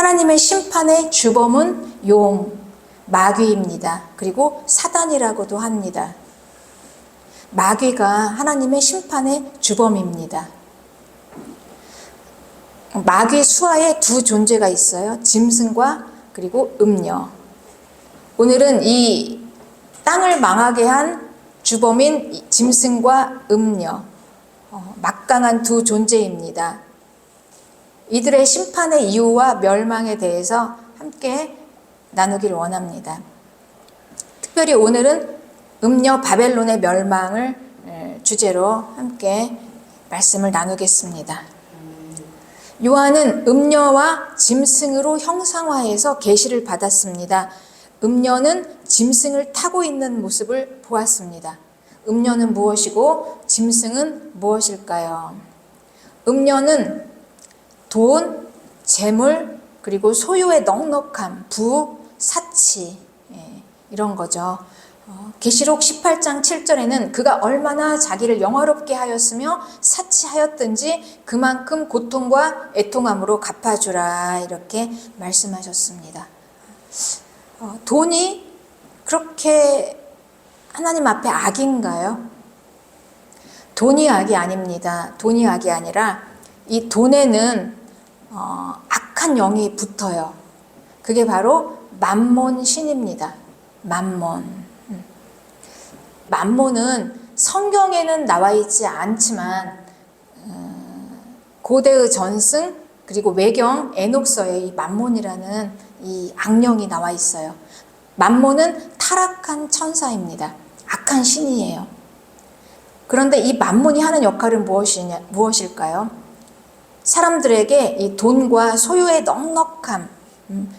하나님의 심판의 주범은 용, 마귀입니다. 그리고 사단이라고도 합니다. 마귀가 하나님의 심판의 주범입니다. 마귀 수하에 두 존재가 있어요. 짐승과 그리고 음녀. 오늘은 이 땅을 망하게 한 주범인 짐승과 음녀, 막강한 두 존재입니다. 이들의 심판의 이유와 멸망에 대해서 함께 나누기를 원합니다. 특별히 오늘은 음녀 바벨론의 멸망을 주제로 함께 말씀을 나누겠습니다. 요한은 음녀와 짐승으로 형상화해서 계시를 받았습니다. 음녀는 짐승을 타고 있는 모습을 보았습니다. 음녀는 무엇이고 짐승은 무엇일까요? 음녀는 돈, 재물, 그리고 소유의 넉넉함, 부, 사치, 이런 거죠. 계시록 18장 7절에는 그가 얼마나 자기를 영화롭게 하였으며 사치하였든지 그만큼 고통과 애통함으로 갚아주라, 이렇게 말씀하셨습니다. 돈이 그렇게 하나님 앞에 악인가요? 돈이 악이 아닙니다. 돈이 악이 아니라 이 돈에는 악한 영이 붙어요. 그게 바로 맘몬 신입니다. 맘몬. 맘몬은 성경에는 나와 있지 않지만 고대의 전승 그리고 외경 에녹서에 이 맘몬이라는 이 악령이 나와 있어요. 맘몬은 타락한 천사입니다. 악한 신이에요. 그런데 이 맘몬이 하는 역할은 무엇일까요? 사람들에게 이 돈과 소유의 넉넉함,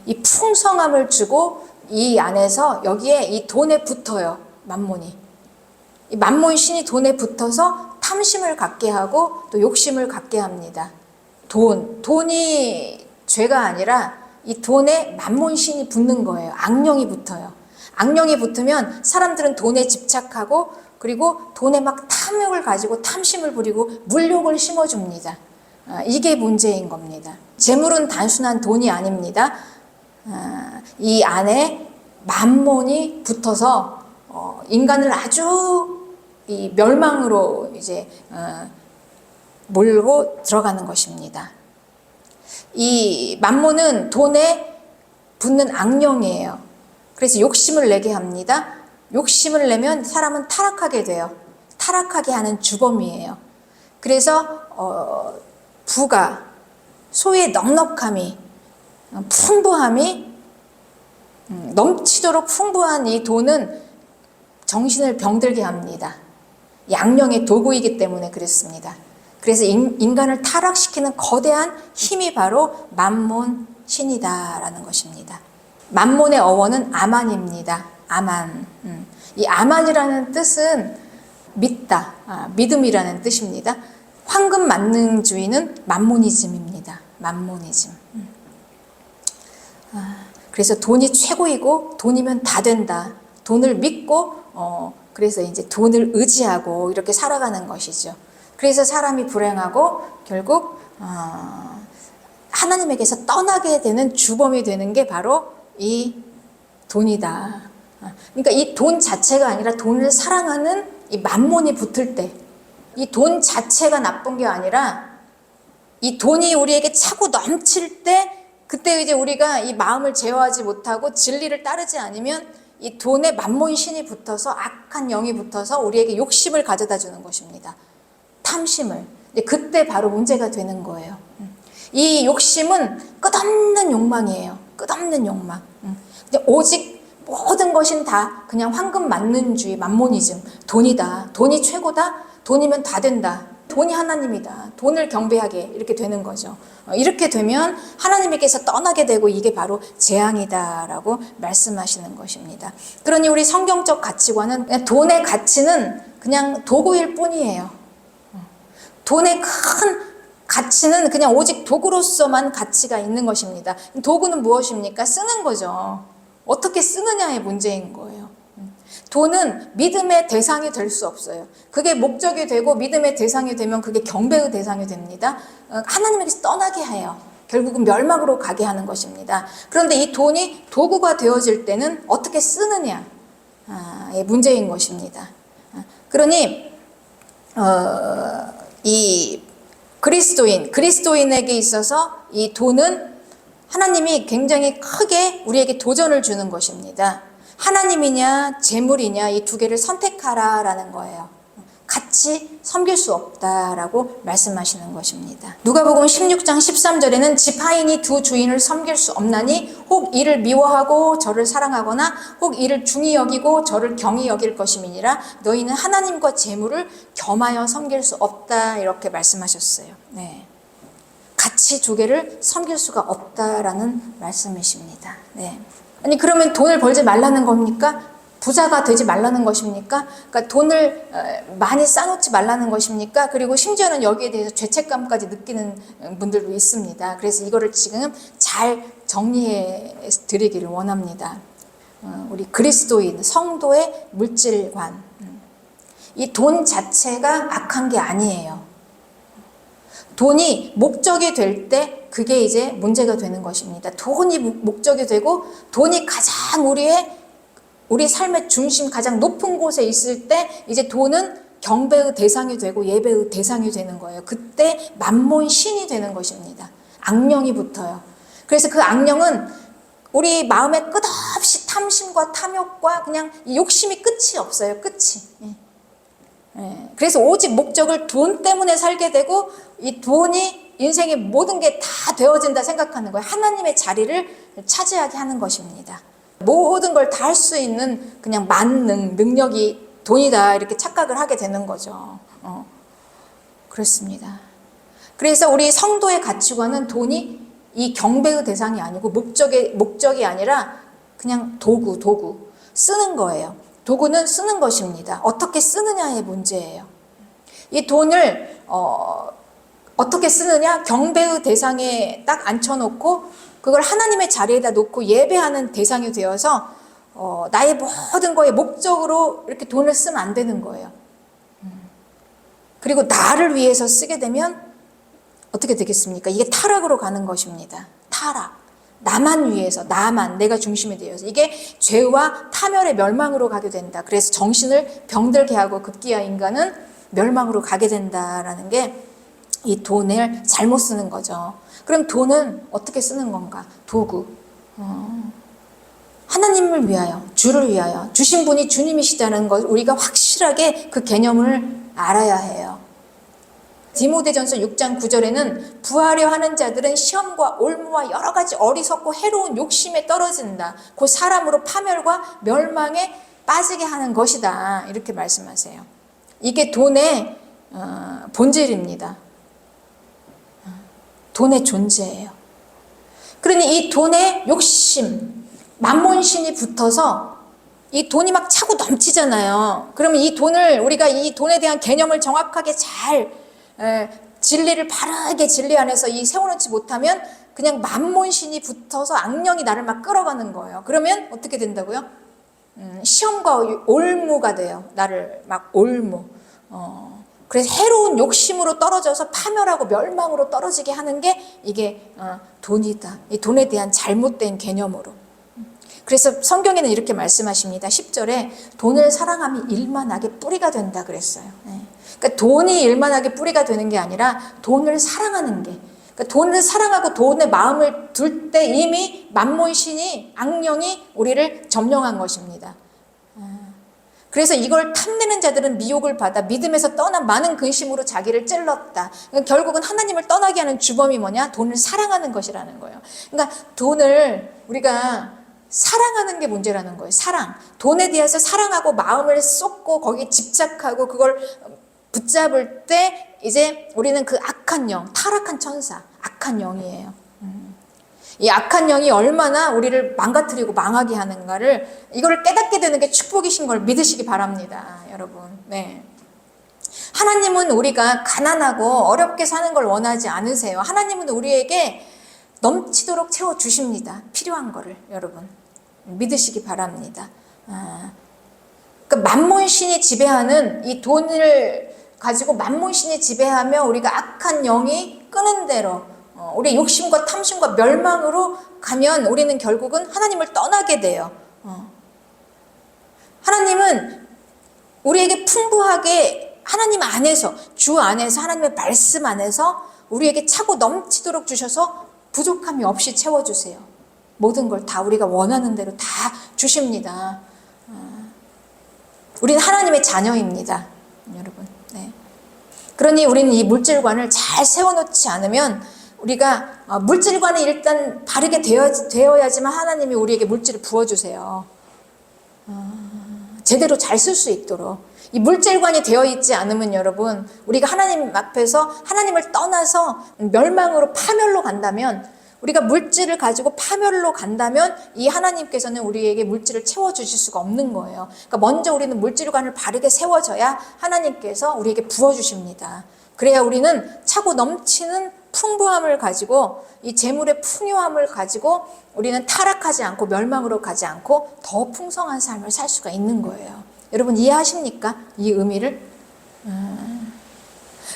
이 풍성함을 주고 이 안에서 여기에 이 돈에 붙어요. 맘몬이. 이 맘몬 신이 돈에 붙어서 탐심을 갖게 하고 또 욕심을 갖게 합니다. 돈이 죄가 아니라 이 돈에 맘몬 신이 붙는 거예요. 악령이 붙어요. 악령이 붙으면 사람들은 돈에 집착하고 그리고 돈에 막 탐욕을 가지고 탐심을 부리고 물욕을 심어줍니다. 이게 문제인 겁니다. 재물은 단순한 돈이 아닙니다. 이 안에 맘몬이 붙어서 인간을 아주 이 멸망으로 이제 몰고 들어가는 것입니다. 이 맘몬은 돈에 붙는 악령이에요. 그래서 욕심을 내게 합니다. 욕심을 내면 사람은 타락하게 돼요. 타락하게 하는 주범이에요. 그래서 부가, 소유의 넉넉함이, 풍부함이 넘치도록 풍부한 이 돈은 정신을 병들게 합니다. 양령의 도구이기 때문에 그렇습니다. 그래서 인간을 타락시키는 거대한 힘이 바로 맘몬 신이다라는 것입니다. 맘몬의 어원은 아만입니다. 아만. 이 아만이라는 뜻은 믿다, 믿음이라는 뜻입니다. 황금 만능주의는 맘모니즘입니다. 맘모니즘. 그래서 돈이 최고이고 돈이면 다 된다. 돈을 믿고 그래서 이제 돈을 의지하고 이렇게 살아가는 것이죠. 그래서 사람이 불행하고 결국 하나님에게서 떠나게 되는 주범이 되는 게 바로 이 돈이다. 그러니까 이 돈 자체가 아니라 돈을 사랑하는 이 맘몬이 붙을 때, 이 돈 자체가 나쁜 게 아니라 이 돈이 우리에게 차고 넘칠 때, 그때 이제 우리가 이 마음을 제어하지 못하고 진리를 따르지 않으면 이 돈에 맘몬 신이 붙어서, 악한 영이 붙어서 우리에게 욕심을 가져다 주는 것입니다. 탐심을. 그때 바로 문제가 되는 거예요. 이 욕심은 끝없는 욕망이에요. 끝없는 욕망. 오직 모든 것은 다 그냥 황금 만능주의, 맘모니즘. 돈이다. 돈이 최고다. 돈이면 다 된다. 돈이 하나님이다. 돈을 경배하게 이렇게 되는 거죠. 이렇게 되면 하나님에게서 떠나게 되고 이게 바로 재앙이다라고 말씀하시는 것입니다. 그러니 우리 성경적 가치관은 돈의 가치는 그냥 도구일 뿐이에요. 돈의 큰 가치는 그냥 오직 도구로서만 가치가 있는 것입니다. 도구는 무엇입니까? 쓰는 거죠. 어떻게 쓰느냐의 문제인 거예요. 돈은 믿음의 대상이 될 수 없어요. 그게 목적이 되고 믿음의 대상이 되면 그게 경배의 대상이 됩니다. 하나님에게서 떠나게 해요. 결국은 멸망으로 가게 하는 것입니다. 그런데 이 돈이 도구가 되어질 때는 어떻게 쓰느냐, 문제인 것입니다. 그러니 이 그리스도인에게 있어서 이 돈은 하나님이 굉장히 크게 우리에게 도전을 주는 것입니다. 하나님이냐 재물이냐 이 두 개를 선택하라라는 거예요. 같이 섬길 수 없다라고 말씀하시는 것입니다. 누가복음 16장 13절에는 지파인이 두 주인을 섬길 수 없나니 혹 이를 미워하고 저를 사랑하거나 혹 이를 중히 여기고 저를 경히 여길 것임이니라. 너희는 하나님과 재물을 겸하여 섬길 수 없다 이렇게 말씀하셨어요. 네. 같이 두 개를 섬길 수가 없다라는 말씀이십니다. 네. 아니 그러면 돈을 벌지 말라는 겁니까? 부자가 되지 말라는 것입니까? 그러니까 돈을 많이 쌓아놓지 말라는 것입니까? 그리고 심지어는 여기에 대해서 죄책감까지 느끼는 분들도 있습니다. 그래서 이거를 지금 잘 정리해 드리기를 원합니다. 우리 그리스도인, 성도의 물질관. 이 돈 자체가 악한 게 아니에요. 돈이 목적이 될 때 그게 이제 문제가 되는 것입니다. 돈이 목적이 되고 돈이 가장 우리 삶의 중심 가장 높은 곳에 있을 때 이제 돈은 경배의 대상이 되고 예배의 대상이 되는 거예요. 그때 만몬 신이 되는 것입니다. 악령이 붙어요. 그래서 그 악령은 우리 마음에 끝없이 탐심과 탐욕과 그냥 욕심이 끝이 없어요. 끝이. 그래서 오직 목적을 돈 때문에 살게 되고 이 돈이 인생의 모든 게 다 되어진다 생각하는 거예요. 하나님의 자리를 차지하게 하는 것입니다. 모든 걸 다 할 수 있는 그냥 능력이 돈이다 이렇게 착각을 하게 되는 거죠. 그렇습니다. 그래서 우리 성도의 가치관은 돈이 이 경배의 대상이 아니고 목적이 아니라 그냥 도구 쓰는 거예요. 도구는 쓰는 것입니다. 어떻게 쓰느냐의 문제예요. 이 돈을 어떻게 쓰느냐? 경배의 대상에 딱 앉혀놓고 그걸 하나님의 자리에다 놓고 예배하는 대상이 되어서 나의 모든 거에 목적으로 이렇게 돈을 쓰면 안 되는 거예요. 그리고 나를 위해서 쓰게 되면 어떻게 되겠습니까? 이게 타락으로 가는 것입니다. 타락. 나만 위해서, 내가 중심이 되어서 이게 죄와 타멸의 멸망으로 가게 된다. 그래서 정신을 병들게 하고 급기야 인간은 멸망으로 가게 된다라는 게 이 돈을 잘못 쓰는 거죠. 그럼 돈은 어떻게 쓰는 건가? 도구. 하나님을 위하여, 주를 위하여 주신 분이 주님이시다는 것 우리가 확실하게 그 개념을 알아야 해요. 디모데전서 6장 9절에는 부하려 하는 자들은 시험과 올무와 여러 가지 어리석고 해로운 욕심에 떨어진다. 곧 사람으로 파멸과 멸망에 빠지게 하는 것이다. 이렇게 말씀하세요. 이게 돈의 본질입니다. 돈의 존재예요. 그러니 이 돈의 욕심, 만몬신이 붙어서 이 돈이 막 차고 넘치잖아요. 그러면 이 돈을 우리가 이 돈에 대한 개념을 정확하게 잘 진리를 바르게 진리 안에서 이 세워놓지 못하면 그냥 만몬신이 붙어서 악령이 나를 막 끌어가는 거예요. 그러면 어떻게 된다고요? 시험과 올무가 돼요. 나를 막 올무. 그래서 해로운 욕심으로 떨어져서 파멸하고 멸망으로 떨어지게 하는 게 이게 돈이다. 이 돈에 대한 잘못된 개념으로. 그래서 성경에는 이렇게 말씀하십니다. 10절에 돈을 사랑하면 일만하게 뿌리가 된다 그랬어요. 그러니까 돈이 일만하게 뿌리가 되는 게 아니라 돈을 사랑하는 게. 그러니까 돈을 사랑하고 돈에 마음을 둘 때 이미 만몬신이 악령이 우리를 점령한 것입니다. 그래서 이걸 탐내는 자들은 미혹을 받아 믿음에서 떠나 많은 근심으로 자기를 찔렀다. 그러니까 결국은 하나님을 떠나게 하는 주범이 뭐냐? 돈을 사랑하는 것이라는 거예요. 그러니까 돈을 우리가 사랑하는 게 문제라는 거예요. 사랑. 돈에 대해서 사랑하고 마음을 쏟고 거기에 집착하고 그걸 붙잡을 때 이제 우리는 그 악한 영, 타락한 천사, 악한 영이에요. 이 악한 영이 얼마나 우리를 망가뜨리고 망하게 하는가를 이걸 깨닫게 되는 게 축복이신 걸 믿으시기 바랍니다, 여러분. 네. 하나님은 우리가 가난하고 어렵게 사는 걸 원하지 않으세요. 하나님은 우리에게 넘치도록 채워주십니다. 필요한 거를 여러분 믿으시기 바랍니다. 그러니까 만몬신이 지배하는 이 돈을 가지고 만몬신이 지배하며 우리가 악한 영이 끄는 대로 우리 욕심과 탐심과 멸망으로 가면 우리는 결국은 하나님을 떠나게 돼요. 하나님은 우리에게 풍부하게 하나님 안에서, 주 안에서, 하나님의 말씀 안에서 우리에게 차고 넘치도록 주셔서 부족함이 없이 채워주세요. 모든 걸 다 우리가 원하는 대로 다 주십니다. 우리는 하나님의 자녀입니다, 여러분. 네. 그러니 우리는 이 물질관을 잘 세워놓지 않으면 우리가 물질관이 일단 바르게 되어야지만 하나님이 우리에게 물질을 부어주세요. 제대로 잘 쓸 수 있도록. 이 물질관이 되어 있지 않으면 여러분, 우리가 하나님 앞에서 하나님을 떠나서 멸망으로 파멸로 간다면, 우리가 물질을 가지고 파멸로 간다면 이 하나님께서는 우리에게 물질을 채워주실 수가 없는 거예요. 그러니까 먼저 우리는 물질관을 바르게 세워져야 하나님께서 우리에게 부어주십니다. 그래야 우리는 차고 넘치는 풍부함을 가지고, 이 재물의 풍요함을 가지고 우리는 타락하지 않고 멸망으로 가지 않고 더 풍성한 삶을 살 수가 있는 거예요. 여러분 이해하십니까? 이 의미를?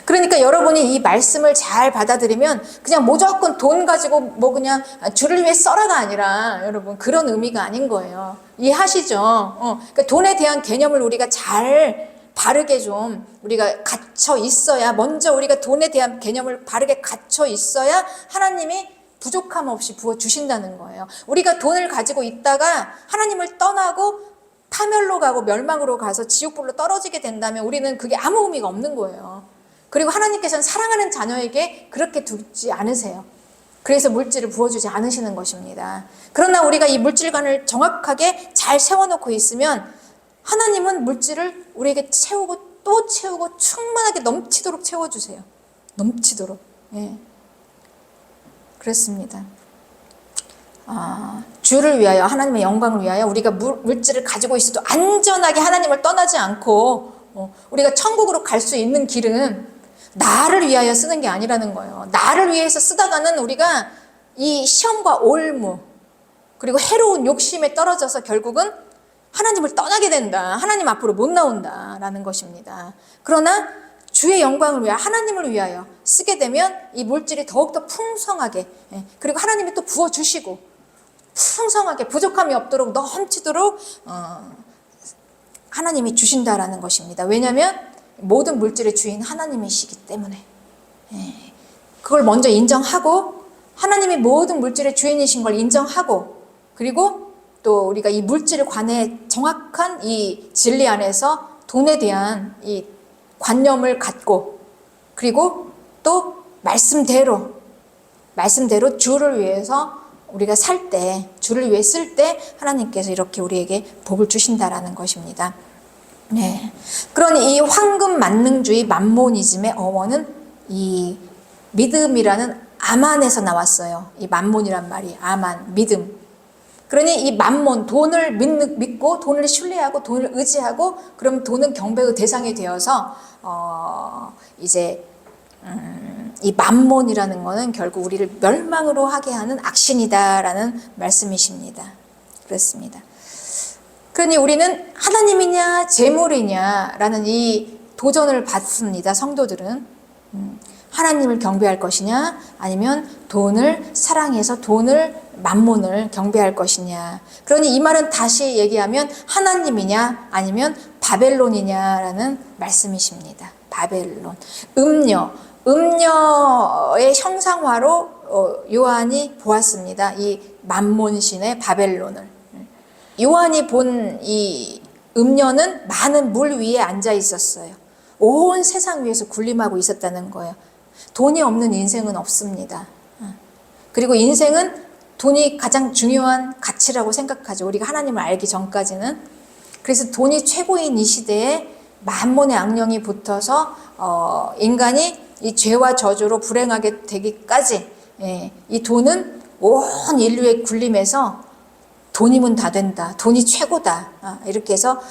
그러니까 여러분이 이 말씀을 잘 받아들이면 그냥 무조건 돈 가지고 뭐 그냥 주를 위해 써라가 아니라, 여러분 그런 의미가 아닌 거예요. 이해하시죠? 그러니까 돈에 대한 개념을 우리가 잘 바르게 좀 우리가 갖춰 있어야, 먼저 우리가 돈에 대한 개념을 바르게 갖춰 있어야 하나님이 부족함 없이 부어주신다는 거예요. 우리가 돈을 가지고 있다가 하나님을 떠나고 파멸로 가고 멸망으로 가서 지옥불로 떨어지게 된다면 우리는 그게 아무 의미가 없는 거예요. 그리고 하나님께서는 사랑하는 자녀에게 그렇게 두지 않으세요. 그래서 물질을 부어주지 않으시는 것입니다. 그러나 우리가 이 물질관을 정확하게 잘 세워놓고 있으면 하나님은 물질을 우리에게 채우고 또 채우고 충만하게 넘치도록 채워주세요. 넘치도록. 예. 그렇습니다. 주를 위하여, 하나님의 영광을 위하여 우리가 물질을 가지고 있어도 안전하게 하나님을 떠나지 않고 우리가 천국으로 갈 수 있는 길은 나를 위하여 쓰는 게 아니라는 거예요. 나를 위해서 쓰다가는 우리가 이 시험과 올무 그리고 해로운 욕심에 떨어져서 결국은 하나님을 떠나게 된다. 하나님 앞으로 못 나온다라는 것입니다. 그러나 주의 영광을 위하여, 하나님을 위하여 쓰게 되면 이 물질이 더욱더 풍성하게, 그리고 하나님이 또 부어주시고 풍성하게 부족함이 없도록 넘치도록 하나님이 주신다라는 것입니다. 왜냐하면 모든 물질의 주인 하나님이시기 때문에. 그걸 먼저 인정하고, 하나님이 모든 물질의 주인이신 걸 인정하고, 그리고 또 우리가 이 물질에 관해 정확한 이 진리 안에서 돈에 대한 이 관념을 갖고, 그리고 또 말씀대로 주를 위해서 우리가 살 때, 주를 위해 쓸 때 하나님께서 이렇게 우리에게 복을 주신다라는 것입니다. 네. 그러니 이 황금 만능주의 만모니즘의 어원은 이 믿음이라는 아만에서 나왔어요. 이 만몬이란 말이 아만, 믿음. 그러니 이 만몬, 돈을 믿고 돈을 신뢰하고 돈을 의지하고, 그럼 돈은 경배의 대상이 되어서 이제 이 만몬이라는 거는 결국 우리를 멸망으로 하게 하는 악신이다라는 말씀이십니다. 그렇습니다. 그러니 우리는 하나님이냐 재물이냐라는 이 도전을 받습니다. 성도들은 하나님을 경배할 것이냐, 아니면 돈을 사랑해서 만몬을 경배할 것이냐. 그러니 이 말은 다시 얘기하면 하나님이냐 아니면 바벨론이냐라는 말씀이십니다. 바벨론. 음녀의 형상화로 요한이 보았습니다. 이 만몬신의 바벨론을. 요한이 본 이 음녀는 많은 물 위에 앉아 있었어요. 온 세상 위에서 군림하고 있었다는 거예요. 돈이 없는 인생은 없습니다. 그리고 인생은 돈이 가장 중요한 가치라고 생각하죠. 우리가 하나님을 알기 전까지는. 그래서 돈이 최고인 이 시대에 만몬의 악령이 붙어서 인간이 이 죄와 저주로 불행하게 되기까지, 이 돈은 온 인류의 군림에서 돈이면 다 된다, 돈이 최고다, 이렇게 해서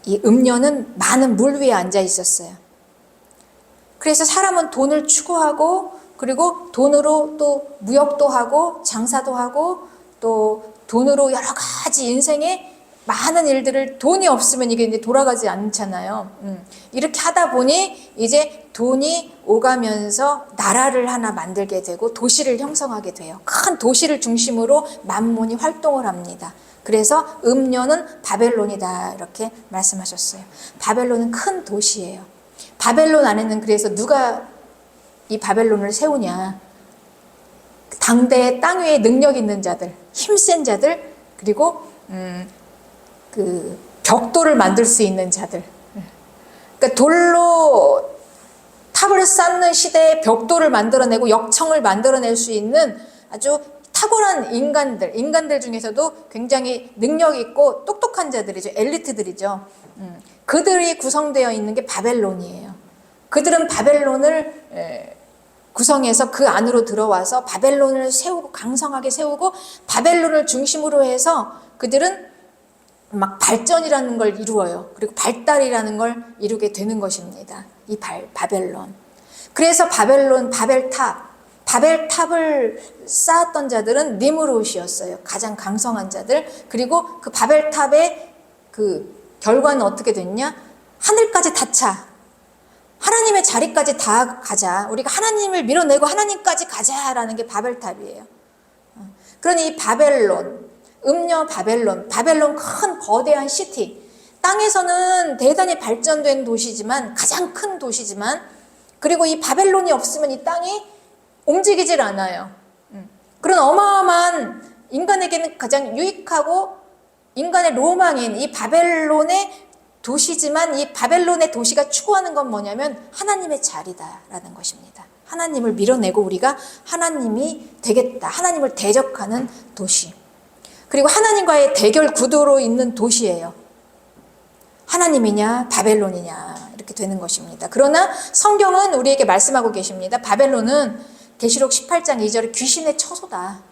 이 음녀는 많은 물 위에 앉아 있었어요. 그래서 사람은 돈을 추구하고, 그리고 돈으로 또 무역도 하고 장사도 하고, 또 돈으로 여러 가지 인생의 많은 일들을 돈이 없으면 이게 이제 돌아가지 않잖아요. 이렇게 하다 보니 이제 돈이 오가면서 나라를 하나 만들게 되고 도시를 형성하게 돼요. 큰 도시를 중심으로 만몬이 활동을 합니다. 그래서 음료는 바벨론이다 이렇게 말씀하셨어요. 바벨론은 큰 도시예요. 바벨론 안에는 그래서 누가 이 바벨론을 세우냐? 당대의 땅 위에 능력 있는 자들, 힘센 자들, 그리고 그 벽돌을 만들 수 있는 자들. 그러니까 돌로 탑을 쌓는 시대에 벽돌을 만들어내고 역청을 만들어낼 수 있는 아주 탁월한 인간들 중에서도 굉장히 능력 있고 똑똑한 자들이죠. 엘리트들이죠. 그들이 구성되어 있는 게 바벨론이에요. 그들은 바벨론을 구성해서 그 안으로 들어와서 바벨론을 세우고 강성하게 세우고 바벨론을 중심으로 해서 그들은 막 발전이라는 걸 이루어요. 그리고 발달이라는 걸 이루게 되는 것입니다. 이 바벨론. 그래서 바벨탑을 쌓았던 자들은 니므롯이었어요. 가장 강성한 자들. 그리고 그 바벨탑의 그 결과는 어떻게 됐냐? 하늘까지 다 차. 하나님의 자리까지 다 가자. 우리가 하나님을 밀어내고 하나님까지 가자라는 게 바벨탑이에요. 그러니 이 바벨론, 바벨론 큰 거대한 시티. 땅에서는 대단히 발전된 도시지만 가장 큰 도시지만 그리고 이 바벨론이 없으면 이 땅이 움직이질 않아요. 그런 어마어마한 인간에게는 가장 유익하고 인간의 로망인 이 바벨론의 도시지만 이 바벨론의 도시가 추구하는 건 뭐냐면 하나님의 자리다라는 것입니다. 하나님을 밀어내고 우리가 하나님이 되겠다. 하나님을 대적하는 도시. 그리고 하나님과의 대결 구도로 있는 도시예요. 하나님이냐 바벨론이냐 이렇게 되는 것입니다. 그러나 성경은 우리에게 말씀하고 계십니다. 바벨론은 계시록 18장 2절에 귀신의 처소다.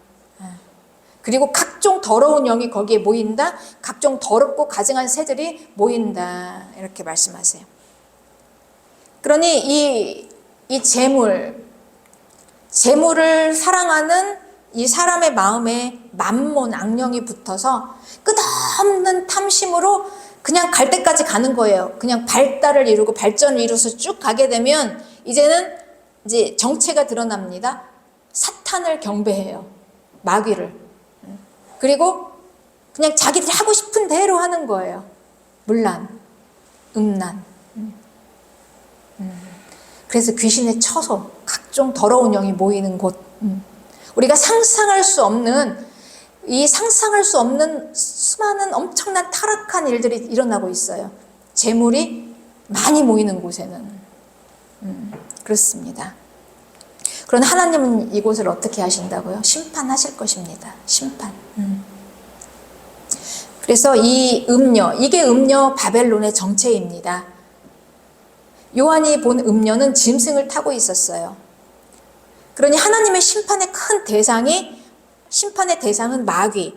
그리고 각종 더러운 영이 거기에 모인다. 각종 더럽고 가증한 새들이 모인다. 이렇게 말씀하세요. 그러니 이 재물을 사랑하는 이 사람의 마음에 만몬, 악령이 붙어서 끝없는 탐심으로 그냥 갈 때까지 가는 거예요. 그냥 발달을 이루고 발전을 이루어서 쭉 가게 되면 이제는 이제 정체가 드러납니다. 사탄을 경배해요. 마귀를. 그리고 그냥 자기들이 하고 싶은 대로 하는 거예요. 문란, 음란. 그래서 귀신의 처소, 각종 더러운 영이 모이는 곳. 우리가 상상할 수 없는 수많은 엄청난 타락한 일들이 일어나고 있어요. 재물이 많이 모이는 곳에는. 그렇습니다. 그러나 하나님은 이곳을 어떻게 하신다고요? 심판하실 것입니다. 심판. 그래서 이게 음녀 바벨론의 정체입니다. 요한이 본 음녀는 짐승을 타고 있었어요. 그러니 하나님의 심판의 대상은 마귀.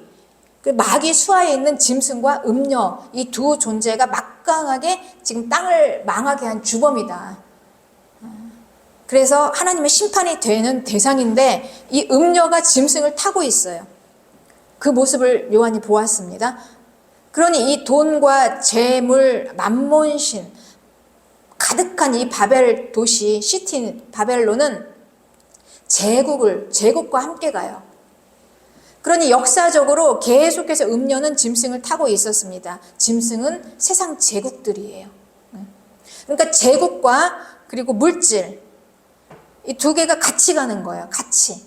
그 마귀 수하에 있는 짐승과 음녀, 이 두 존재가 막강하게 지금 땅을 망하게 한 주범이다. 그래서 하나님의 심판이 되는 대상인데 이 음녀가 짐승을 타고 있어요. 그 모습을 요한이 보았습니다. 그러니 이 돈과 재물, 만몬신 가득한 이 바벨 도시, 시티 바벨론은 제국과 함께 가요. 그러니 역사적으로 계속해서 음녀는 짐승을 타고 있었습니다. 짐승은 세상 제국들이에요. 그러니까 제국과 그리고 물질, 이 두 개가 같이 가는 거예요. 같이.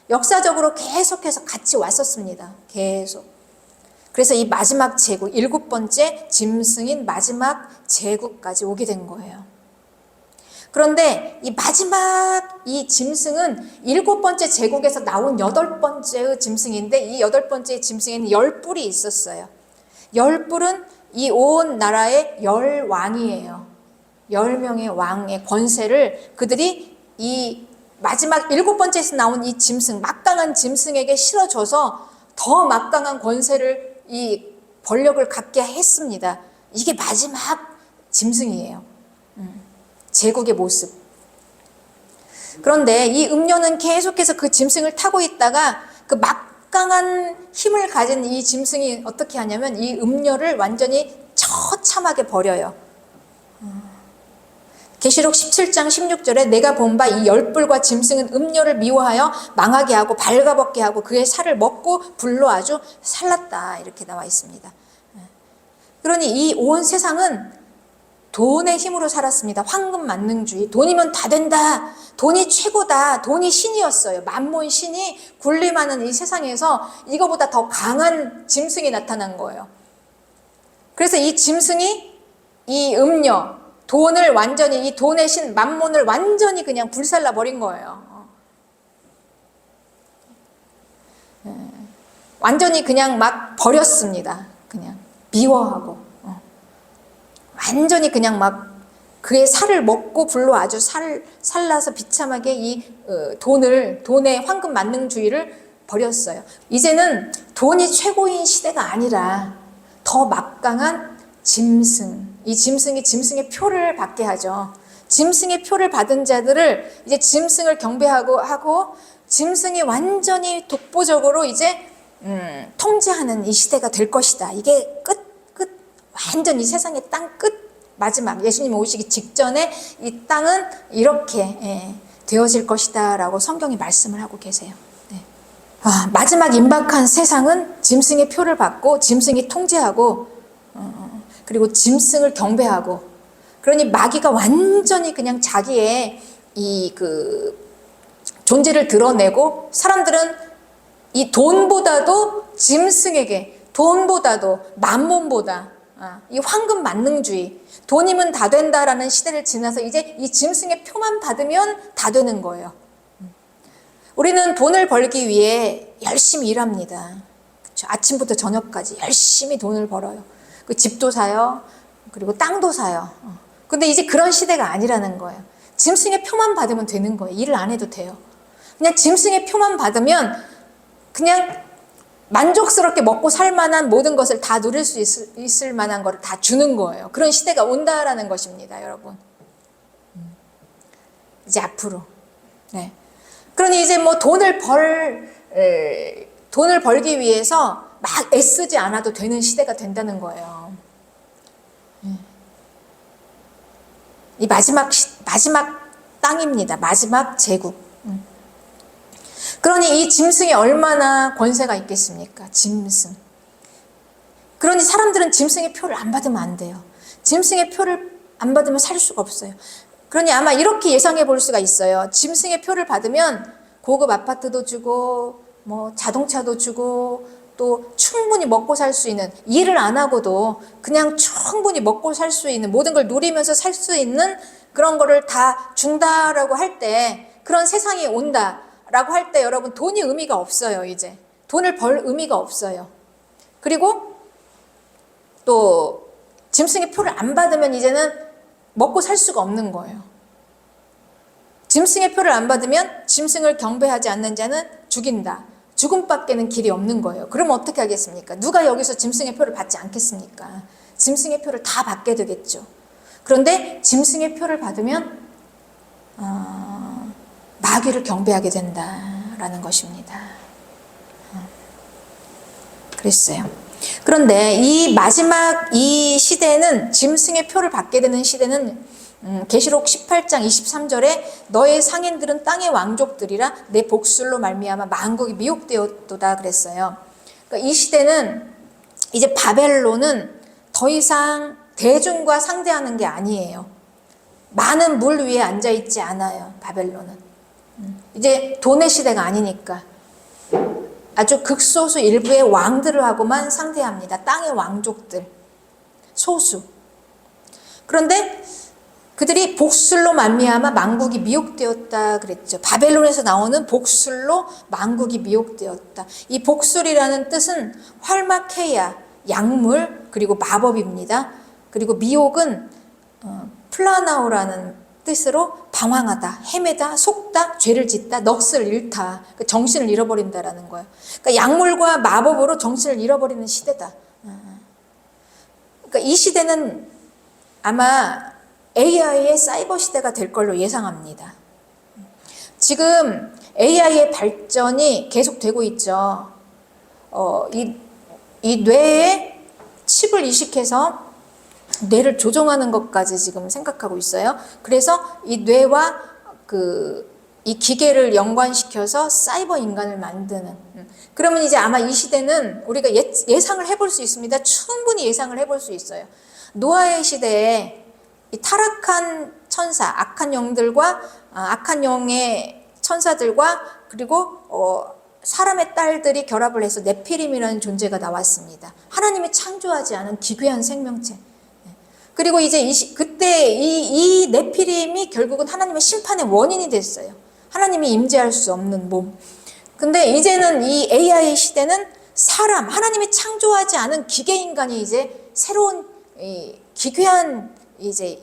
역사적으로 계속해서 같이 왔었습니다. 계속. 그래서 이 마지막 제국, 7번째 짐승인 마지막 제국까지 오게 된 거예요. 그런데 이 짐승은 7번째 제국에서 나온 8번째의 짐승인데 이 8번째 짐승에는 10뿔이 있었어요. 10뿔은 이 온 나라의 10왕이에요. 10명의 왕의 권세를 그들이 이 마지막 7번째에서 나온 이 짐승, 막강한 짐승에게 실어줘서 더 막강한 권세를 이 권력을 갖게 했습니다. 이게 마지막 짐승이에요. 제국의 모습. 그런데 이 음녀는 계속해서 그 짐승을 타고 있다가 그 막강한 힘을 가진 이 짐승이 어떻게 하냐면 이 음료를 완전히 처참하게 버려요. 계시록 17장 16절에 내가 본 바 이 열불과 짐승은 음료를 미워하여 망하게 하고 발가벗게 하고 그의 살을 먹고 불로 아주 살랐다, 이렇게 나와 있습니다. 그러니 이 온 세상은 돈의 힘으로 살았습니다. 황금 만능주의. 돈이면 다 된다. 돈이 최고다. 돈이 신이었어요. 만몬 신이 군림하는 이 세상에서 이거보다 더 강한 짐승이 나타난 거예요. 그래서 이 짐승이 이 음료, 돈을 완전히, 이 돈의 신 만몬을 완전히 그냥 불살라 버린 거예요. 완전히 그냥 막 버렸습니다. 그냥 미워하고 완전히 그냥 막 그의 살을 먹고 불로 아주 살라서 비참하게 이 돈의 황금 만능주의를 버렸어요. 이제는 돈이 최고인 시대가 아니라 더 막강한 짐승, 이 짐승이 짐승의 표를 받게 하죠. 짐승의 표를 받은 자들을 이제 짐승을 경배하고 짐승이 완전히 독보적으로 이제 통제하는 이 시대가 될 것이다. 이게 완전 이 세상의 땅 끝 마지막 예수님 오시기 직전에 이 땅은 이렇게 되어질 것이다 라고 성경이 말씀을 하고 계세요. 네. 마지막 임박한 세상은 짐승의 표를 받고 짐승이 통제하고 그리고 짐승을 경배하고, 그러니 마귀가 완전히 그냥 자기의 이 존재를 드러내고 사람들은 이 돈보다도 짐승에게, 돈보다도 만몬보다 이 황금 만능주의, 돈이면 다 된다라는 시대를 지나서 이제 이 짐승의 표만 받으면 다 되는 거예요. 우리는 돈을 벌기 위해 열심히 일합니다. 그렇죠? 아침부터 저녁까지 열심히 돈을 벌어요. 그 집도 사요. 그리고 땅도 사요. 근데 이제 그런 시대가 아니라는 거예요. 짐승의 표만 받으면 되는 거예요. 일을 안 해도 돼요. 그냥 짐승의 표만 받으면 그냥 만족스럽게 먹고 살 만한 모든 것을 다 누릴 수 있을 만한 것을 다 주는 거예요. 그런 시대가 온다라는 것입니다, 여러분. 이제 앞으로. 네. 그러니 이제 뭐 돈을 벌기 위해서 막 애쓰지 않아도 되는 시대가 된다는 거예요. 이 마지막 땅입니다. 마지막 제국. 그러니 이 짐승이 얼마나 권세가 있겠습니까? 짐승. 그러니 사람들은 짐승의 표를 안 받으면 안 돼요. 짐승의 표를 안 받으면 살 수가 없어요. 그러니 아마 이렇게 예상해 볼 수가 있어요. 짐승의 표를 받으면 고급 아파트도 주고 뭐 자동차도 주고 또 충분히 먹고 살 수 있는, 일을 안 하고도 그냥 충분히 먹고 살 수 있는, 모든 걸 누리면서 살 수 있는 그런 거를 다 준다라고 할 때, 그런 세상이 온다라고 할 때 여러분 돈이 의미가 없어요. 이제 돈을 벌 의미가 없어요. 그리고 또 짐승의 표를 안 받으면 이제는 먹고 살 수가 없는 거예요. 짐승의 표를 안 받으면 짐승을 경배하지 않는 자는 죽인다. 죽음밖에는 길이 없는 거예요. 그럼 어떻게 하겠습니까? 누가 여기서 짐승의 표를 받지 않겠습니까? 짐승의 표를 다 받게 되겠죠. 그런데 짐승의 표를 받으면 마귀를 경배하게 된다라는 것입니다. 그랬어요. 그런데 이 마지막 이 시대는, 짐승의 표를 받게 되는 시대는 계시록 18장 23절에 너의 상인들은 땅의 왕족들이라 내 복술로 말미암아 만국이 미혹되었도다 그랬어요. 그러니까 이 시대는 이제 바벨론은 더 이상 대중과 상대하는 게 아니에요. 많은 물 위에 앉아 있지 않아요. 바벨론은 이제 돈의 시대가 아니니까 아주 극소수 일부의 왕들을 하고만 상대합니다. 땅의 왕족들, 소수. 그런데 그들이 복술로 말미암아 만국이 미혹되었다 그랬죠. 바벨론에서 나오는 복술로 만국이 미혹되었다. 이 복술이라는 뜻은 활마케야, 약물, 그리고 마법입니다. 그리고 미혹은 플라나오라는 뜻으로 방황하다, 헤매다, 속다, 죄를 짓다, 넋을 잃다, 정신을 잃어버린다라는 거예요. 그러니까 약물과 마법으로 정신을 잃어버리는 시대다. 그러니까 이 시대는 아마 AI의 사이버 시대가 될 걸로 예상합니다. 지금 AI의 발전이 계속되고 있죠. 이 뇌에 칩을 이식해서 뇌를 조종하는 것까지 지금 생각하고 있어요. 그래서 이 뇌와 이 기계를 연관시켜서 사이버 인간을 만드는. 그러면 이제 아마 이 시대는 우리가 예상을 해볼 수 있습니다. 충분히 예상을 해볼 수 있어요. 노아의 시대에 이 타락한 천사, 악한 영들과 악한 영의 천사들과 그리고 사람의 딸들이 결합을 해서 네피림이라는 존재가 나왔습니다. 하나님이 창조하지 않은 기괴한 생명체. 그리고 이제 그때 이 네피림이 결국은 하나님의 심판의 원인이 됐어요. 하나님이 임재할 수 없는 몸. 근데 이제는 이 AI 시대는 하나님이 창조하지 않은 기계 인간이 이제 새로운 기괴한 이제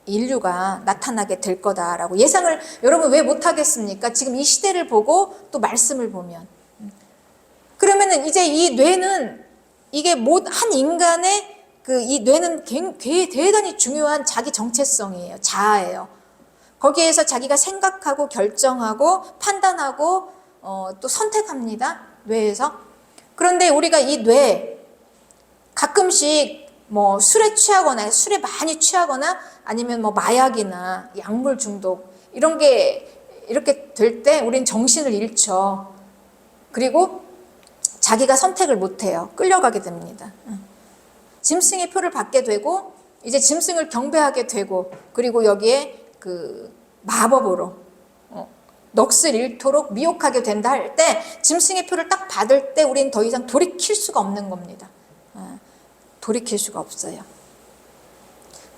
인류가 나타나게 될 거다라고 예상을 여러분 왜 못하겠습니까? 지금 이 시대를 보고 또 말씀을 보면. 그러면은 이제 이 뇌는 이게 한 인간의 이 뇌는 대단히 중요한 자기 정체성이에요. 자아예요. 거기에서 자기가 생각하고 결정하고 판단하고 또 선택합니다. 뇌에서. 그런데 우리가 이 뇌 가끔씩 뭐 술에 많이 취하거나 아니면 뭐 마약이나 약물 중독 이런 게 이렇게 될 때 우린 정신을 잃죠. 그리고 자기가 선택을 못해요. 끌려가게 됩니다. 짐승의 표를 받게 되고 이제 짐승을 경배하게 되고 그리고 여기에 마법으로 넋을 잃도록 미혹하게 된다 할 때 짐승의 표를 딱 받을 때 우리는 더 이상 돌이킬 수가 없는 겁니다. 돌이킬 수가 없어요.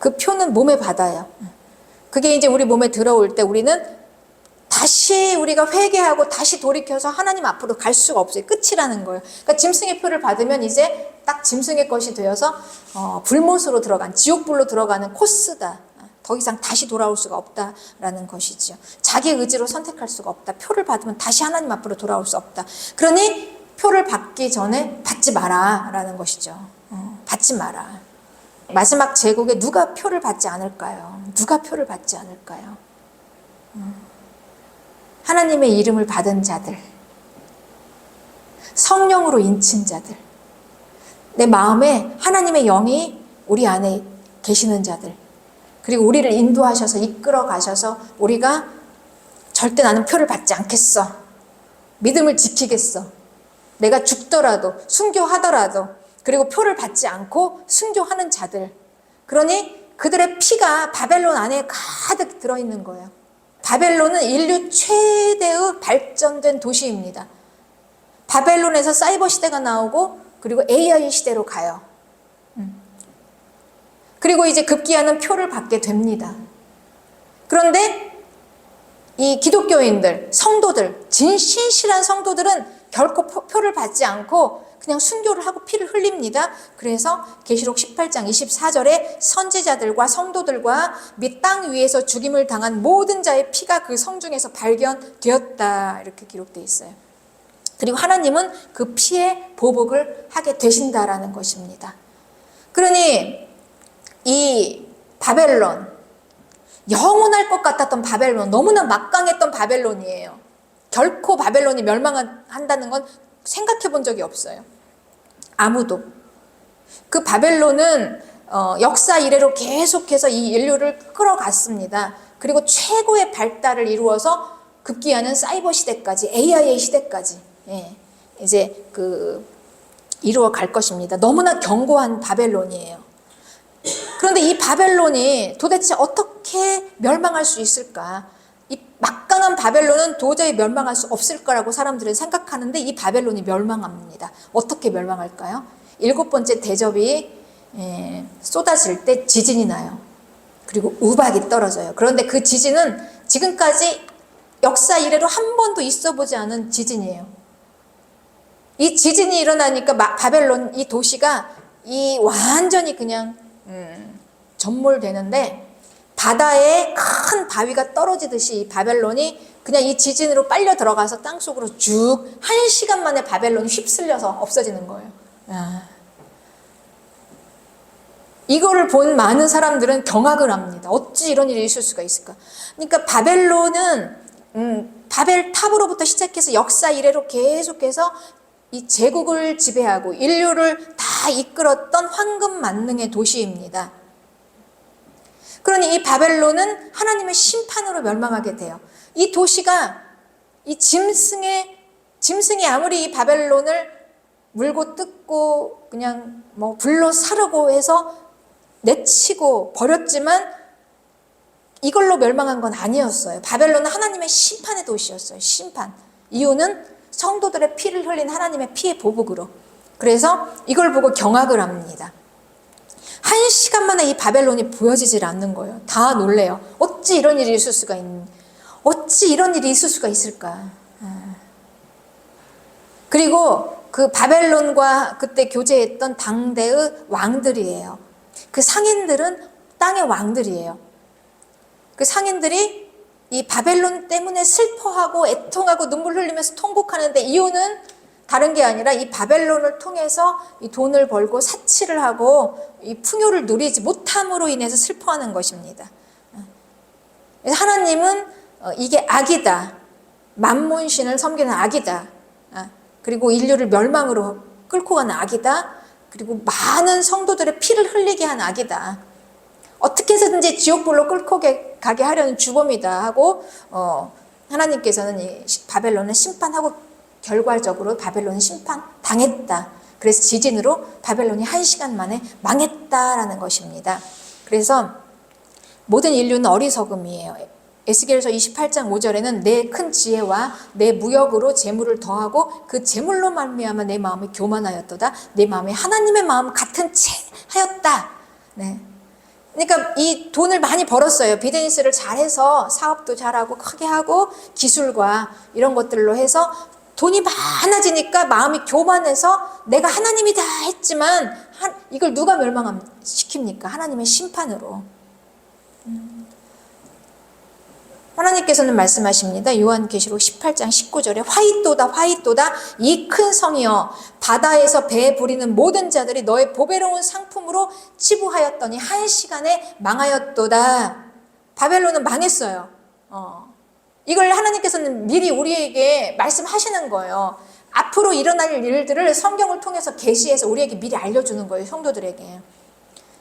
그 표는 몸에 받아요. 그게 이제 우리 몸에 들어올 때 우리는 다시 우리가 회개하고 다시 돌이켜서 하나님 앞으로 갈 수가 없어요. 끝이라는 거예요. 그러니까 짐승의 표를 받으면 이제 딱 짐승의 것이 되어서 불못으로 지옥불로 들어가는 코스다. 더 이상 다시 돌아올 수가 없다라는 것이죠. 자기 의지로 선택할 수가 없다. 표를 받으면 다시 하나님 앞으로 돌아올 수 없다. 그러니 표를 받기 전에 받지 마라라는 것이죠. 받지 마라. 마지막 제국에 누가 표를 받지 않을까요? 누가 표를 받지 않을까요? 하나님의 이름을 받은 자들, 성령으로 인친 자들, 내 마음에 하나님의 영이 우리 안에 계시는 자들, 그리고 우리를 인도하셔서 이끌어 가셔서 우리가 절대 나는 표를 받지 않겠어. 믿음을 지키겠어. 내가 죽더라도 순교하더라도 그리고 표를 받지 않고 순교하는 자들. 그러니 그들의 피가 바벨론 안에 가득 들어있는 거예요. 바벨론은 인류 최대의 발전된 도시입니다. 바벨론에서 사이버 시대가 나오고 그리고 AI 시대로 가요. 그리고 이제 급기야는 표를 받게 됩니다. 그런데 이 기독교인들, 성도들, 신실한 성도들은 결코 표를 받지 않고 그냥 순교를 하고 피를 흘립니다. 그래서 계시록 18장 24절에 선지자들과 성도들과 및 땅 위에서 죽임을 당한 모든 자의 피가 그 성중에서 발견되었다 이렇게 기록되어 있어요. 그리고 하나님은 그 피의 보복을 하게 되신다라는 것입니다. 그러니 이 바벨론, 영원할 것 같았던 바벨론, 너무나 막강했던 바벨론이에요. 결코 바벨론이 멸망한다는 건 생각해 본 적이 없어요. 아무도. 그 바벨론은 역사 이래로 계속해서 이 인류를 끌어갔습니다. 그리고 최고의 발달을 이루어서 급기야는 사이버 시대까지, AI 시대까지 이제 이루어 갈 것입니다. 너무나 견고한 바벨론이에요. 그런데 이 바벨론이 도대체 어떻게 멸망할 수 있을까? 이 막강한 바벨론은 도저히 멸망할 수 없을 거라고 사람들은 생각하는데 이 바벨론이 멸망합니다. 어떻게 멸망할까요? 7번째 대접이 쏟아질 때 지진이 나요. 그리고 우박이 떨어져요. 그런데 그 지진은 지금까지 역사 이래로 한 번도 있어 보지 않은 지진이에요. 이 지진이 일어나니까 바벨론 이 도시가 완전히 그냥 전몰되는데 바다에 큰 바위가 떨어지듯이 이 바벨론이 그냥 이 지진으로 빨려 들어가서 땅속으로 쭉 1시간 만에 바벨론이 휩쓸려서 없어지는 거예요. 이거를 본 많은 사람들은 경악을 합니다. 어찌 이런 일이 있을 수가 있을까? 그러니까 바벨론은 바벨탑으로부터 시작해서 역사 이래로 계속해서 이 제국을 지배하고 인류를 다 이끌었던 황금 만능의 도시입니다. 그러니 이 바벨론은 하나님의 심판으로 멸망하게 돼요. 이 도시가 이 짐승이 아무리 이 바벨론을 물고 뜯고 그냥 뭐 불로 사르고 해서 내치고 버렸지만 이걸로 멸망한 건 아니었어요. 바벨론은 하나님의 심판의 도시였어요. 심판. 이유는 성도들의 피를 흘린 하나님의 피의 보복으로. 그래서 이걸 보고 경악을 합니다. 1시간 만에 이 바벨론이 보여지질 않는 거예요. 다 놀래요. 어찌 이런 일이 있을 수가 있을까. 그리고 그 바벨론과 그때 교제했던 당대의 왕들이에요. 그 상인들은 땅의 왕들이에요. 그 상인들이 이 바벨론 때문에 슬퍼하고 애통하고 눈물 흘리면서 통곡하는데 이유는 다른 게 아니라 이 바벨론을 통해서 이 돈을 벌고 사치를 하고 이 풍요를 누리지 못함으로 인해서 슬퍼하는 것입니다. 그래서 하나님은 이게 악이다. 만몬신을 섬기는 악이다. 그리고 인류를 멸망으로 끌고 가는 악이다. 그리고 많은 성도들의 피를 흘리게 한 악이다. 어떻게 해서든지 지옥불로 끌고 가게 하려는 주범이다 하고 하나님께서는 이 바벨론을 심판하고 결과적으로 바벨론은 심판당했다. 그래서 지진으로 바벨론이 1시간 만에 망했다라는 것입니다. 그래서 모든 인류는 어리석음이에요. 에스겔서 28장 5절에는 내 큰 지혜와 내 무역으로 재물을 더하고 그 재물로 말미암아 내 마음이 교만하였도다. 내 마음이 하나님의 마음 같은 채 하였다. 네. 그러니까 이 돈을 많이 벌었어요. 비즈니스를 잘해서 사업도 잘하고 크게 하고 기술과 이런 것들로 해서 돈이 많아지니까 마음이 교만해서 내가 하나님이다 했지만 이걸 누가 멸망시킵니까? 하나님의 심판으로. 하나님께서는 말씀하십니다. 요한계시록 18장 19절에 화이또다 이 큰 성이여 바다에서 배 부리는 모든 자들이 너의 보배로운 상품으로 치부하였더니 1시간에 망하였도다. 바벨론은 망했어요. 이걸 하나님께서는 미리 우리에게 말씀하시는 거예요. 앞으로 일어날 일들을 성경을 통해서 계시해서 우리에게 미리 알려주는 거예요. 성도들에게.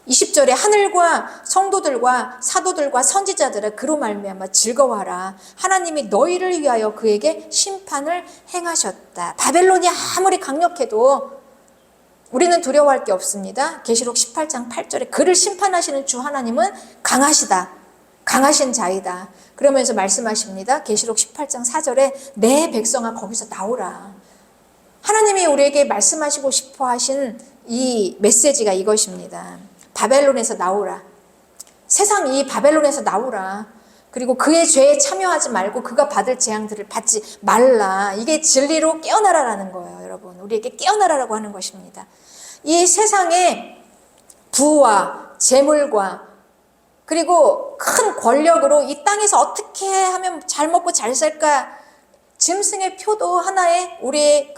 20절에 하늘과 성도들과 사도들과 선지자들아 그로 말미암아 즐거워하라. 하나님이 너희를 위하여 그에게 심판을 행하셨다. 바벨론이 아무리 강력해도 우리는 두려워할 게 없습니다. 계시록 18장 8절에 그를 심판하시는 주 하나님은 강하시다. 강하신 자이다. 그러면서 말씀하십니다. 계시록 18장 4절에 내 백성아 거기서 나오라. 하나님이 우리에게 말씀하시고 싶어 하신 이 메시지가 이것입니다. 바벨론에서 나오라. 세상 이 바벨론에서 나오라. 그리고 그의 죄에 참여하지 말고 그가 받을 재앙들을 받지 말라. 이게 진리로 깨어나라라는 거예요, 여러분. 우리에게 깨어나라라고 하는 것입니다. 이 세상의 부와 재물과 그리고 큰 권력으로 이 땅에서 어떻게 하면 잘 먹고 잘 살까? 짐승의 표도 하나의 우리의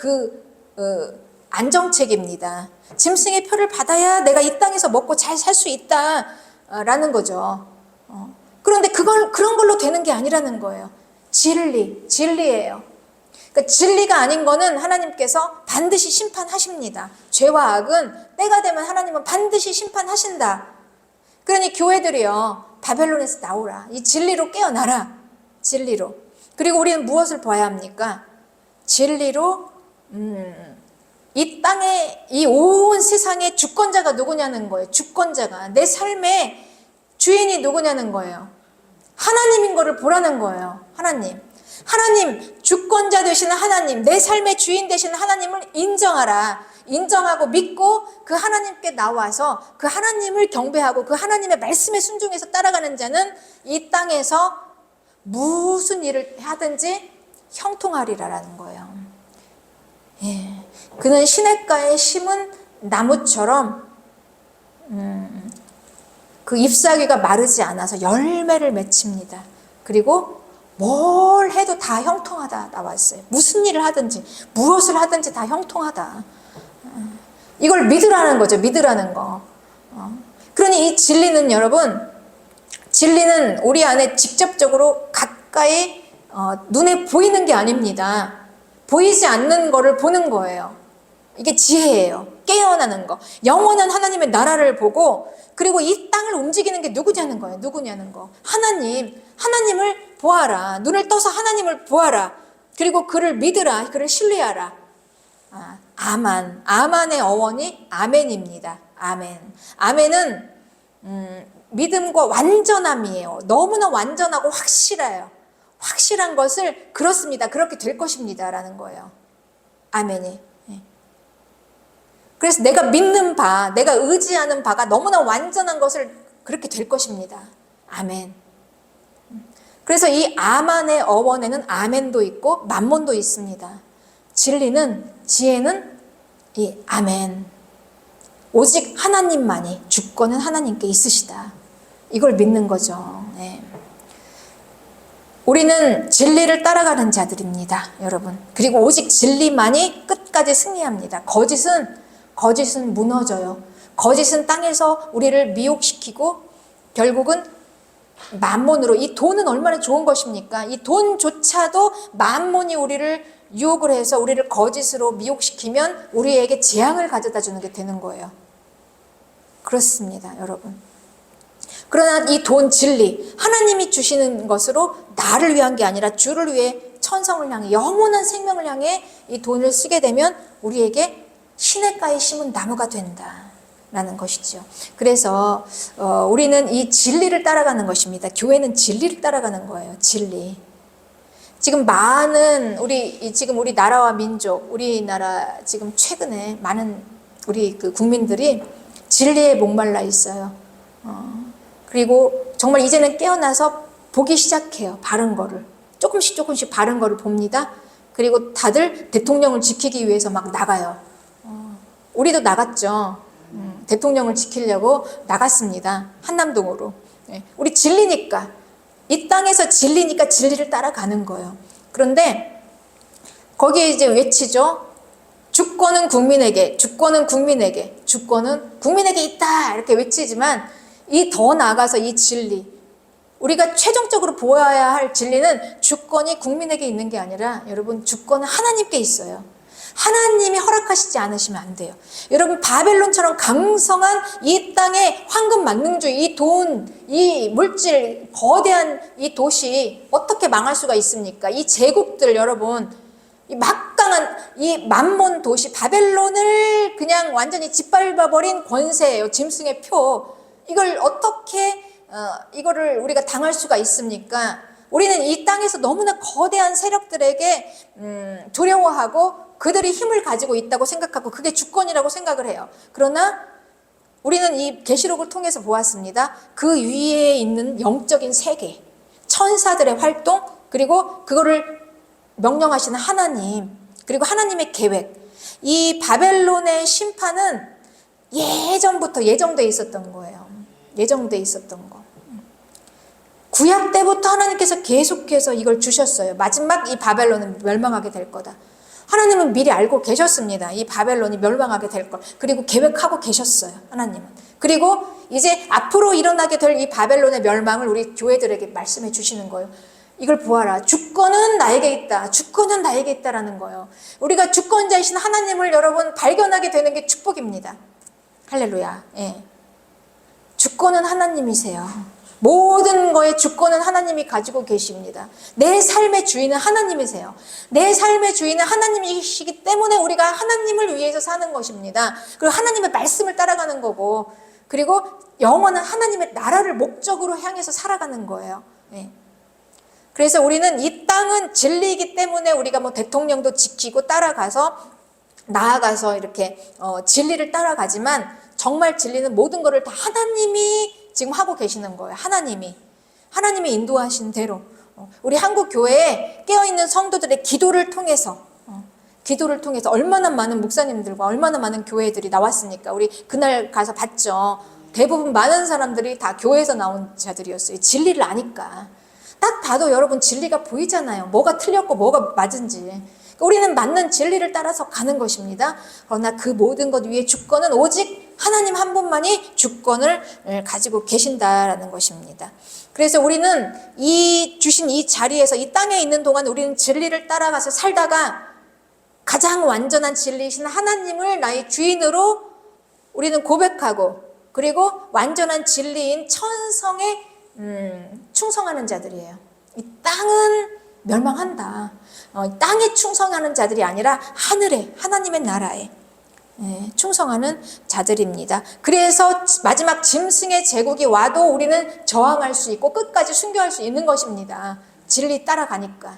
안정책입니다. 짐승의 표를 받아야 내가 이 땅에서 먹고 잘 살 수 있다라는 거죠. 그런데 그런 걸로 되는 게 아니라는 거예요. 진리예요. 그러니까 진리가 아닌 거는 하나님께서 반드시 심판하십니다. 죄와 악은 때가 되면 하나님은 반드시 심판하신다. 그러니 교회들이요, 바벨론에서 나오라. 이 진리로 깨어나라. 진리로. 그리고 우리는 무엇을 봐야 합니까? 진리로 이 땅에 이 온 세상의 주권자가 누구냐는 거예요. 주권자가 내 삶의 주인이 누구냐는 거예요. 하나님인 거를 보라는 거예요. 하나님 주권자 되시는 하나님, 내 삶의 주인 되시는 하나님을 인정하라. 인정하고 믿고 그 하나님께 나와서 그 하나님을 경배하고 그 하나님의 말씀에 순종해서 따라가는 자는 이 땅에서 무슨 일을 하든지 형통하리라라는 거예요. 예. 그는 시냇가에 심은 나무처럼 그 잎사귀가 마르지 않아서 열매를 맺힙니다. 그리고 뭘 해도 다 형통하다 나왔어요. 무슨 일을 하든지 무엇을 하든지 다 형통하다. 이걸 믿으라는 거죠. 믿으라는 거. 그러니 이 진리는 여러분, 진리는 우리 안에 직접적으로 가까이 눈에 보이는 게 아닙니다. 보이지 않는 거를 보는 거예요. 이게 지혜예요. 깨어나는 거. 영원한 하나님의 나라를 보고, 그리고 이 땅을 움직이는 게 누구냐는 거예요. 누구냐는 거. 하나님을 보아라. 눈을 떠서 하나님을 보아라. 그리고 그를 믿으라. 그를 신뢰하라. 아만의 어원이 아멘입니다. 아멘. 아멘은 믿음과 완전함이에요. 너무나 완전하고 확실해요. 확실한 것을 그렇습니다. 그렇게 될 것입니다. 라는 거예요. 아멘이. 그래서 내가 믿는 바, 내가 의지하는 바가 너무나 완전한 것을 그렇게 될 것입니다. 아멘. 그래서 이 아만의 어원에는 아멘도 있고 만몬도 있습니다. 진리는, 지혜는 이 아멘. 오직 하나님만이, 주권은 하나님께 있으시다. 이걸 믿는 거죠. 네. 우리는 진리를 따라가는 자들입니다, 여러분. 그리고 오직 진리만이 끝까지 승리합니다. 거짓은 무너져요. 거짓은 땅에서 우리를 미혹시키고 결국은 만몬으로, 이 돈은 얼마나 좋은 것입니까? 이 돈조차도 만몬이 우리를 유혹을 해서 우리를 거짓으로 미혹시키면 우리에게 재앙을 가져다 주는 게 되는 거예요. 그렇습니다, 여러분. 그러나 이 돈, 진리, 하나님이 주시는 것으로 나를 위한 게 아니라 주를 위해, 천성을 향해, 영원한 생명을 향해 이 돈을 쓰게 되면 우리에게 시냇가에 심은 나무가 된다라는 것이죠. 그래서 우리는 이 진리를 따라가는 것입니다. 교회는 진리를 따라가는 거예요. 진리. 지금 많은 우리 나라와 민족, 우리나라 지금 최근에 많은 우리 그 국민들이 진리에 목말라 있어요. 그리고 정말 이제는 깨어나서 보기 시작해요. 바른 거를. 조금씩 바른 거를 봅니다. 그리고 다들 대통령을 지키기 위해서 막 나가요. 우리도 나갔죠. 대통령을 지키려고 나갔습니다. 한남동으로. 우리 진리니까, 이 땅에서 진리니까 진리를 따라가는 거예요. 그런데 거기에 이제 외치죠. 주권은 국민에게, 주권은 국민에게, 주권은 국민에게 있다, 이렇게 외치지만 이 더 나아가서 이 진리, 우리가 최종적으로 보아야 할 진리는 주권이 국민에게 있는 게 아니라, 여러분, 주권은 하나님께 있어요. 하나님이 허락하시지 않으시면 안 돼요. 여러분, 바벨론처럼 강성한 이 땅의 황금 만능주의, 이 돈, 이 물질, 거대한 이 도시 어떻게 망할 수가 있습니까? 이 제국들, 여러분, 이 막강한 이 만몬 도시 바벨론을 그냥 완전히 짓밟아버린 권세예요. 짐승의 표. 이걸 어떻게 이거를 우리가 당할 수가 있습니까? 우리는 이 땅에서 너무나 거대한 세력들에게 두려워하고 그들이 힘을 가지고 있다고 생각하고 그게 주권이라고 생각을 해요. 그러나 우리는 이 계시록을 통해서 보았습니다. 그 위에 있는 영적인 세계, 천사들의 활동, 그리고 그거를 명령하시는 하나님, 그리고 하나님의 계획. 이 바벨론의 심판은 예전부터 예정돼 있었던 거예요. 예정돼 있었던 거. 구약 때부터 하나님께서 계속해서 이걸 주셨어요. 마지막 이 바벨론은 멸망하게 될 거다. 하나님은 미리 알고 계셨습니다. 이 바벨론이 멸망하게 될 걸. 그리고 계획하고 계셨어요. 하나님은. 그리고 이제 앞으로 일어나게 될 이 바벨론의 멸망을 우리 교회들에게 말씀해 주시는 거예요. 이걸 보아라. 주권은 나에게 있다. 주권은 나에게 있다라는 거예요. 우리가 주권자이신 하나님을 여러분 발견하게 되는 게 축복입니다. 할렐루야. 예. 주권은 하나님이세요. 모든 거의 주권은 하나님이 가지고 계십니다. 내 삶의 주인은 하나님이세요. 내 삶의 주인은 하나님이시기 때문에 우리가 하나님을 위해서 사는 것입니다. 그리고 하나님의 말씀을 따라가는 거고, 그리고 영원한 하나님의 나라를 목적으로 향해서 살아가는 거예요. 네. 그래서 우리는 이 땅은 진리이기 때문에 우리가 뭐 대통령도 지키고 따라가서 나아가서 이렇게 진리를 따라가지만, 정말 진리는 모든 것을 다 하나님이 지금 하고 계시는 거예요. 하나님이 인도하신 대로 우리 한국 교회에 깨어있는 성도들의 기도를 통해서 얼마나 많은 목사님들과 얼마나 많은 교회들이 나왔습니까? 우리 그날 가서 봤죠. 대부분 많은 사람들이 다 교회에서 나온 자들이었어요. 진리를 아니까. 딱 봐도 여러분 진리가 보이잖아요. 뭐가 틀렸고 뭐가 맞은지. 우리는 맞는 진리를 따라서 가는 것입니다. 그러나 그 모든 것 위에 주권은 오직 하나님 한 분만이 주권을 가지고 계신다라는 것입니다. 그래서 우리는 이 주신 이 자리에서 이 땅에 있는 동안 우리는 진리를 따라가서 살다가 가장 완전한 진리이신 하나님을 나의 주인으로 우리는 고백하고, 그리고 완전한 진리인 천성에 충성하는 자들이에요. 이 땅은 멸망한다. 땅에 충성하는 자들이 아니라 하늘에, 하나님의 나라에 충성하는 자들입니다. 그래서 마지막 짐승의 제국이 와도 우리는 저항할 수 있고 끝까지 순교할 수 있는 것입니다. 진리 따라가니까.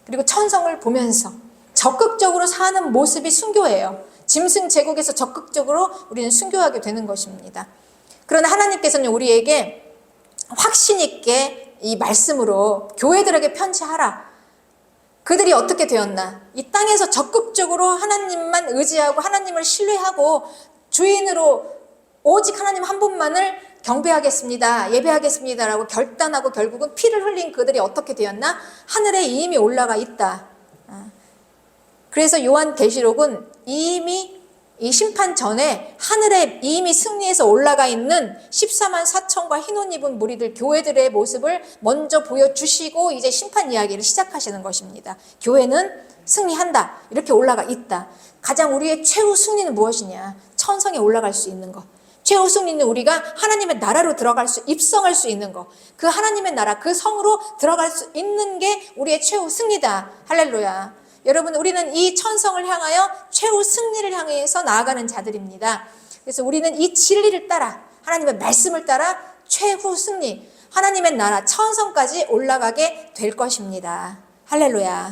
그리고 천성을 보면서 적극적으로 사는 모습이 순교예요. 짐승 제국에서 적극적으로 우리는 순교하게 되는 것입니다. 그러나 하나님께서는 우리에게 확신 있게 이 말씀으로 교회들에게 편지하라. 그들이 어떻게 되었나? 이 땅에서 적극적으로 하나님만 의지하고 하나님을 신뢰하고 주인으로 오직 하나님 한 분만을 경배하겠습니다, 예배하겠습니다라고 결단하고 결국은 피를 흘린 그들이 어떻게 되었나? 하늘에 이미 올라가 있다. 그래서 요한계시록은 이미 이 심판 전에 하늘에 이미 승리해서 올라가 있는 14만 4천과 흰 옷 입은 무리들, 교회들의 모습을 먼저 보여주시고 이제 심판 이야기를 시작하시는 것입니다. 교회는 승리한다, 이렇게 올라가 있다. 가장 우리의 최후 승리는 무엇이냐? 천성에 올라갈 수 있는 것. 최후 승리는 우리가 하나님의 나라로 들어갈 수, 입성할 수 있는 것. 그 하나님의 나라, 그 성으로 들어갈 수 있는 게 우리의 최후 승리다. 할렐루야. 여러분, 우리는 이 천성을 향하여 최후 승리를 향해서 나아가는 자들입니다. 그래서 우리는 이 진리를 따라, 하나님의 말씀을 따라 최후 승리, 하나님의 나라 천성까지 올라가게 될 것입니다. 할렐루야.